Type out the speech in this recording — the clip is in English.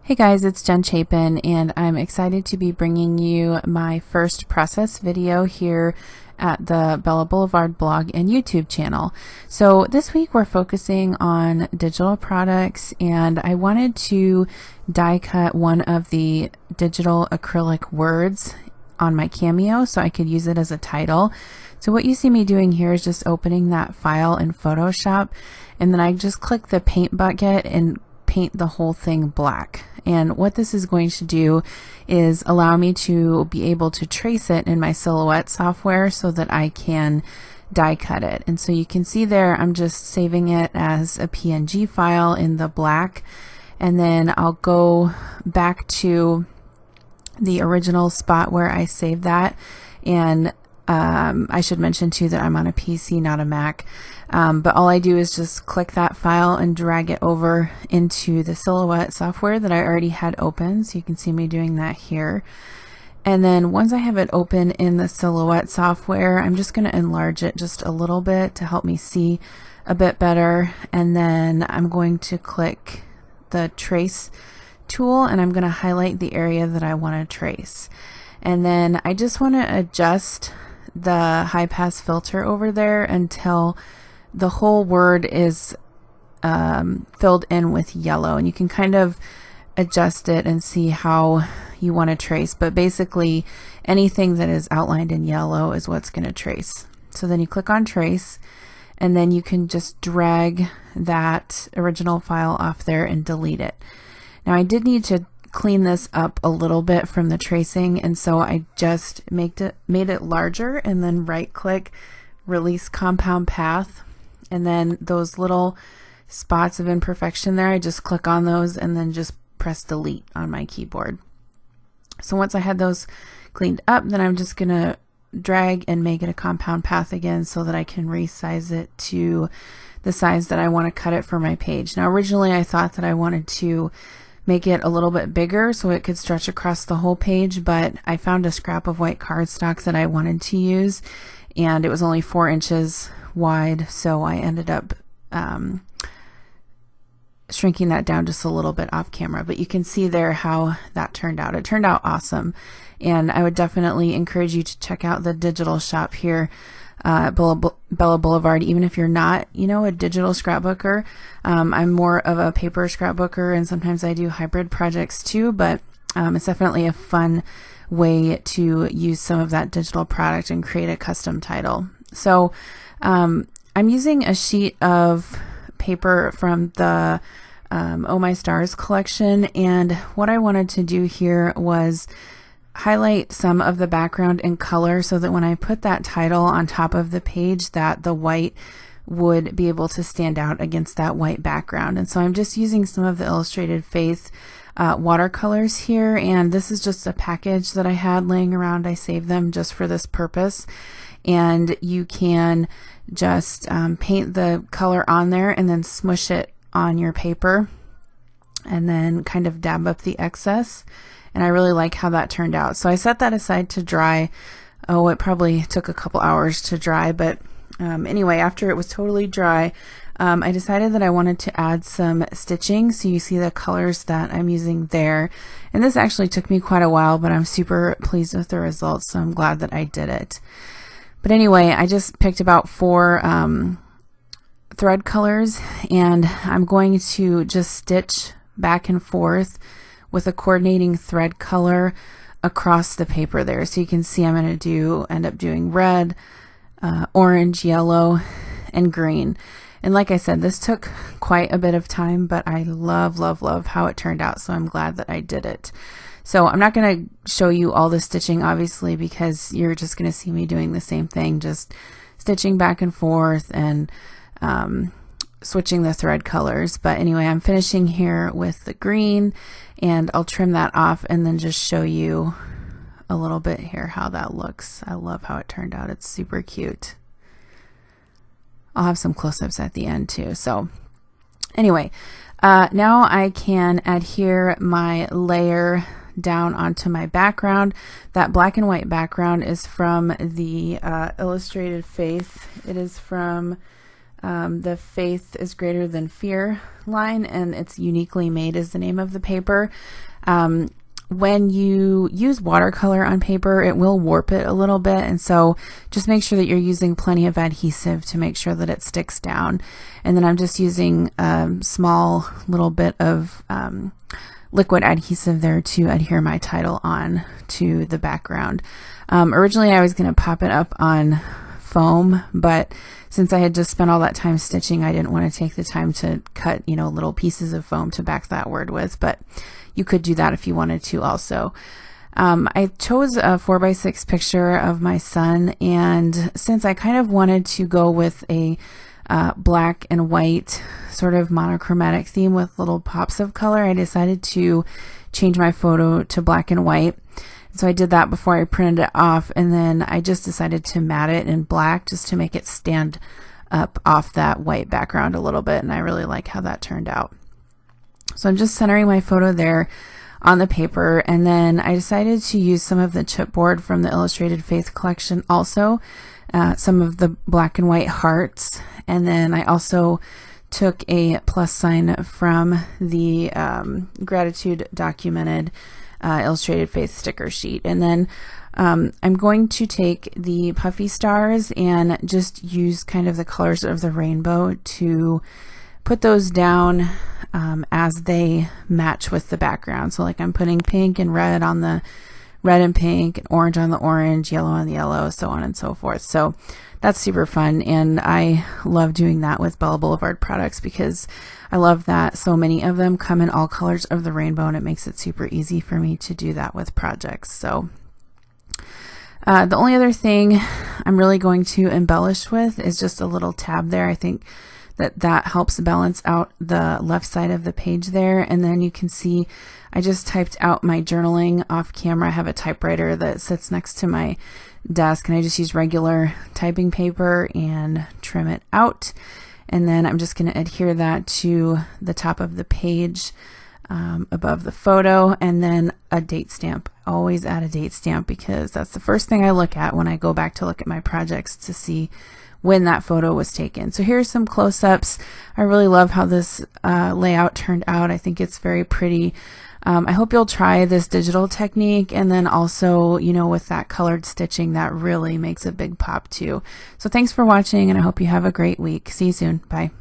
Hey guys, it's Jen Chapin, and I'm excited to be bringing you my first process video here at the Bella Boulevard blog and YouTube channel. So this week we're focusing on digital products, and I wanted to die cut one of the digital acrylic words on my Cameo so I could use it as a title. So what you see me doing here is just opening that file in Photoshop, and then I just click the paint bucket and paint the whole thing black. And what this is going to do is allow me to be able to trace it in my Silhouette software so that I can die cut it. And so you can see there I'm just saving it as a PNG file in the black, and then I'll go back to the original spot where I saved that. And I should mention too that I'm on a PC, not a Mac. But all I do is just click that file and drag it over into the Silhouette software that I already had open. So you can see me doing that here. And then once I have it open in the Silhouette software, I'm just going to enlarge it just a little bit to help me see a bit better. And then I'm going to click the trace tool, and I'm going to highlight the area that I want to trace. And then I just want to adjust the high pass filter over there until the whole word is filled in with yellow, and you can kind of adjust it and see how you want to trace, but basically anything that is outlined in yellow is what's going to trace. So then you click on trace, and then you can just drag that original file off there and delete it. Now I did need to clean this up a little bit from the tracing, and so I just made it larger, and then right click, release compound path, and then those little spots of imperfection there, I just click on those and then just press delete on my keyboard. So once I had those cleaned up, then I'm just gonna drag and make it a compound path again so that I can resize it to the size that I want to cut it for my page. Now originally I thought that I wanted to make it a little bit bigger so it could stretch across the whole page, but I found a scrap of white cardstock that I wanted to use, and it was only 4 inches wide, so I ended up shrinking that down just a little bit off camera. But you can see there how that turned out. It turned out awesome, and I would definitely encourage you to check out the digital shop here at Bella Boulevard, even if you're not, a digital scrapbooker. I'm more of a paper scrapbooker, and sometimes I do hybrid projects too, but it's definitely a fun way to use some of that digital product and create a custom title. So I'm using a sheet of paper from the Oh My Stars collection, and what I wanted to do here was highlight some of the background in color so that when I put that title on top of the page, that the white would be able to stand out against that white background. And so I'm just using some of the Illustrated Faith watercolors here, and this is just a package that I had laying around. I saved them just for this purpose, and you can just paint the color on there and then smush it on your paper and then kind of dab up the excess. And I really like how that turned out. So I set that aside to dry. Oh, it probably took a couple hours to dry, but anyway, after it was totally dry, I decided that I wanted to add some stitching. So you see the colors that I'm using there. And this actually took me quite a while, but I'm super pleased with the results, so I'm glad that I did it. But anyway, I just picked about 4 thread colors, and I'm going to just stitch back and forth with a coordinating thread color across the paper there. So you can see I'm going to end up doing red, orange, yellow, and green. And like I said, this took quite a bit of time, but I love how it turned out, so I'm glad that I did it. So I'm not going to show you all the stitching, obviously, because you're just going to see me doing the same thing, just stitching back and forth and switching the thread colors. But anyway, I'm finishing here with the green, and I'll trim that off and then just show you a little bit here how that looks. I love how it turned out. It's super cute. I'll have some close-ups at the end too. So anyway, now I can adhere my layer down onto my background. That black and white background is from the Illustrated Faith. It is from The Faith is Greater Than Fear line, and it's Uniquely Made is the name of the paper. When you use watercolor on paper, it will warp it a little bit, and so just make sure that you're using plenty of adhesive to make sure that it sticks down. And then I'm just using a small little bit of liquid adhesive there to adhere my title on to the background. Originally I was going to pop it up on foam, but since I had just spent all that time stitching, I didn't want to take the time to cut, little pieces of foam to back that word with, but you could do that if you wanted to also. I chose a 4x6 picture of my son, and since I kind of wanted to go with a black and white sort of monochromatic theme with little pops of color, I decided to change my photo to black and white. So I did that before I printed it off, and then I just decided to matte it in black just to make it stand up off that white background a little bit, and I really like how that turned out. So I'm just centering my photo there on the paper, and then I decided to use some of the chipboard from the Illustrated Faith collection also, some of the black and white hearts, and then I also took a plus sign from the Gratitude Documented Illustrated Faith sticker sheet. And then I'm going to take the puffy stars and just use kind of the colors of the rainbow to put those down as they match with the background. So like I'm putting pink and red on the red and pink, and orange on the orange, yellow on the yellow, so on and so forth. So that's super fun, and I love doing that with Bella Boulevard products because I love that so many of them come in all colors of the rainbow, and it makes it super easy for me to do that with projects. So the only other thing I'm really going to embellish with is just a little tab there. I think that helps balance out the left side of the page there. And then you can see I just typed out my journaling off camera. I have a typewriter that sits next to my desk, and I just use regular typing paper and trim it out. And then I'm just going to adhere that to the top of the page above the photo, and then a date stamp. I always add a date stamp because that's the first thing I look at when I go back to look at my projects to see when that photo was taken. So here's some close-ups. I really love how this layout turned out. I think it's very pretty. I hope you'll try this digital technique, and then also, with that colored stitching, that really makes a big pop too. So thanks for watching, and I hope you have a great week. See you soon. Bye.